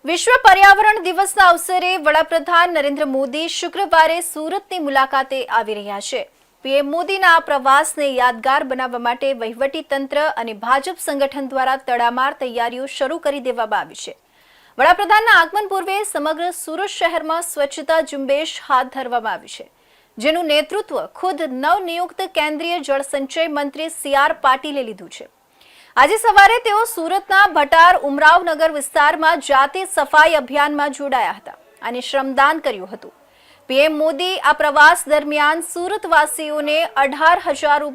વિશ્વ પર્યાવરણ દિવસના અવસરે વડાપ્રધાન નરેન્દ્ર મોદી શુક્રવારે સુરતની મુલાકાતે આવી રહ્યા છે। પીએમ મોદીના આ પ્રવાસને યાદગાર બનાવવા માટે વહીવટી તંત્ર અને ભાજપ સંગઠન દ્વારા તડામાર તૈયારીઓ શરૂ કરી દેવામાં આવી છે। વડાપ્રધાનના આગમન પૂર્વે સમગ્ર સુરત શહેરમાં સ્વચ્છતા ઝુંબેશ હાથ ધરવામાં આવી છે, જેનું નેતૃત્વ ખુદ નવનિયુક્ત કેન્દ્રીય જળસંચય મંત્રી સી.આર. પાટીલે લીધું છે। આજે સવારે તેઓ સુરતના ભટાર ઉમરાવનગર વિસ્તારમાં જાતે સફાઈ અભિયાનમાં જોડાયા હતા અને શ્રમદાન કર્યું હતું। પીએમ મોદી આ પ્રવાસ દરમિયાન સુરતવાસીઓને 18,000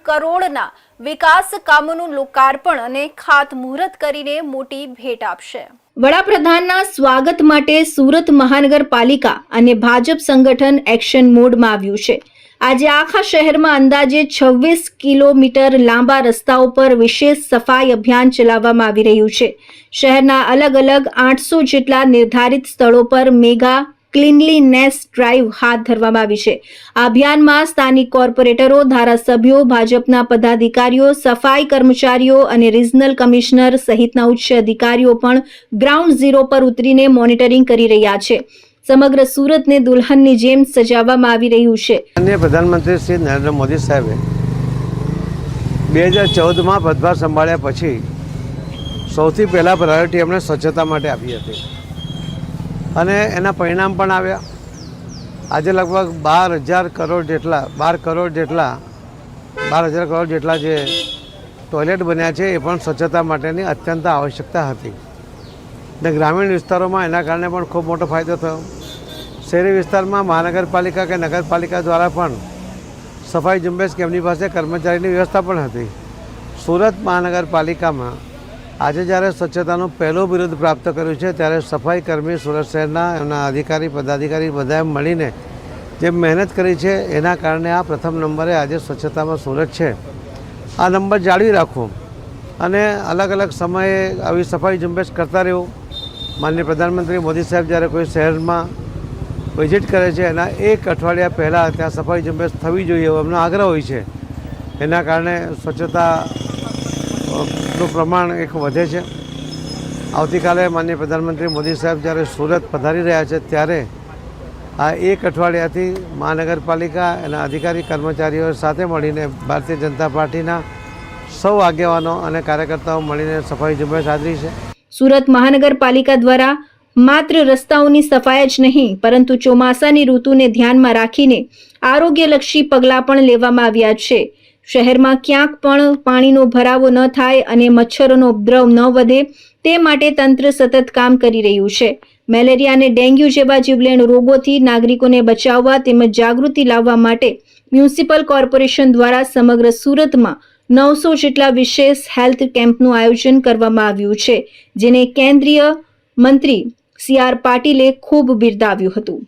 કરોડના વિકાસ કામોનું લોકાર્પણ અને ખાતમુહૂર્ત કરીને મોટી ભેટ આપશે। વડાપ્રધાનના સ્વાગત માટે સુરત મહાનગરપાલિકા અને ભાજપ સંગઠન એક્શન મોડમાં આવ્યું છે। આજે આખા શહેરમાં અંદાજે 26 કિલોમીટર લાંબા રસ્તાઓ પર વિશેષ સફાઈ અભિયાન ચલાવવામાં આવી રહ્યું છે। શહેરના અલગ અલગ 800 જેટલા નિર્ધારિત સ્થળો પર મેગા ક્લીનલીનેસ ડ્રાઈવ હાથ ધરવામાં આવી છે। આ અભિયાનમાં સ્થાનિક કોર્પોરેટરો, ધારાસભ્યો, ભાજપના પદાધિકારીઓ, સફાઈ કર્મચારીઓ અને રિજનલ કમિશનર સહિતના ઉચ્ચ અધિકારીઓ પણ ગ્રાઉન્ડ ઝીરો પર ઉતરીને મોનિટરિંગ કરી રહ્યા છે। સમગ્ર સુરતને દુલ્હનની જેમ સજાવવામાં આવી રહ્યું છે। માનનીય પ્રધાનમંત્રી શ્રી નરેન્દ્ર મોદી સાહેબે 2014માં પદભાર સંભાળ્યા પછી સૌથી પહેલાં પ્રાયોરિટી એમણે સ્વચ્છતા માટે આપી હતી અને એના પરિણામ પણ આવ્યા। આજે લગભગ 12,000 કરોડ જેટલા જે ટોયલેટ બન્યા છે એ પણ સ્વચ્છતા માટેની અત્યંત આવશ્યકતા હતી ને ગ્રામીણ વિસ્તારોમાં એના કારણે પણ ખૂબ મોટો ફાયદો થયો। શહેરી વિસ્તારમાં મહાનગરપાલિકા કે નગરપાલિકા દ્વારા પણ સફાઈ ઝુંબેશ કે એમની પાસે કર્મચારીની વ્યવસ્થા પણ હતી। સુરત મહાનગરપાલિકામાં આજે જ્યારે સ્વચ્છતાનું પહેલું બિરુદ પ્રાપ્ત કર્યું છે ત્યારે સફાઈ કર્મી સુરત શહેરના એમના અધિકારી પદાધિકારી બધાએ મળીને જે મહેનત કરી છે એના કારણે આ પ્રથમ નંબરે આજે સ્વચ્છતામાં સુરત છે। આ નંબર જાળવી રાખવો અને અલગ અલગ સમયે આવી સફાઈ ઝુંબેશ કરતા રહેવું। માનનીય પ્રધાનમંત્રી મોદી સાહેબ જ્યારે કોઈ શહેરમાં વિઝિટ કરે છે એના એક અઠવાડિયા પહેલાં ત્યાં સફાઈ ઝુંબેશ થવી જોઈએ એવો એમનો આગ્રહ હોય છે। એના કારણે સ્વચ્છતાનું પ્રમાણ એક વધે છે। આવતીકાલે માનનીય પ્રધાનમંત્રી મોદી સાહેબ જ્યારે સુરત પધારી રહ્યા છે ત્યારે આ એક અઠવાડિયાથી મહાનગરપાલિકા એના અધિકારી કર્મચારીઓ સાથે મળીને ભારતીય જનતા પાર્ટીના સૌ આગેવાનો અને કાર્યકર્તાઓ મળીને સફાઈ ઝુંબેશ હાજરી છે। સુરત મહાનગરપાલિકા દ્વારા માત્ર રસ્તાઓની સફાઈ જ નહીં પરંતુ ચોમાસાની ઋતુને ધ્યાનમાં રાખીને આરોગ્યલક્ષી પગલાં પણ લેવામાં આવ્યા છે। શહેરમાં ક્યાંક પણ પાણીનો ભરાવો ન થાય અને મચ્છરોનો ઉપદ્રવ ન વધે તે માટે તંત્ર સતત કામ કરી રહ્યું છે। મેલેરિયા અને ડેન્ગ્યુ જેવા જીવલેણ રોગોથી નાગરિકોને બચાવવા તેમજ જાગૃતિ લાવવા માટે મ્યુનિસિપલ કોર્પોરેશન દ્વારા સમગ્ર સુરતમાં 900 જેટલા વિશેષ હેલ્થ કેમ્પનું આયોજન કરવામાં આવ્યું છે, જેને કેન્દ્રીય મંત્રી સી.આર. પાટીલે ખૂબ બિરદાવ્યું હતું।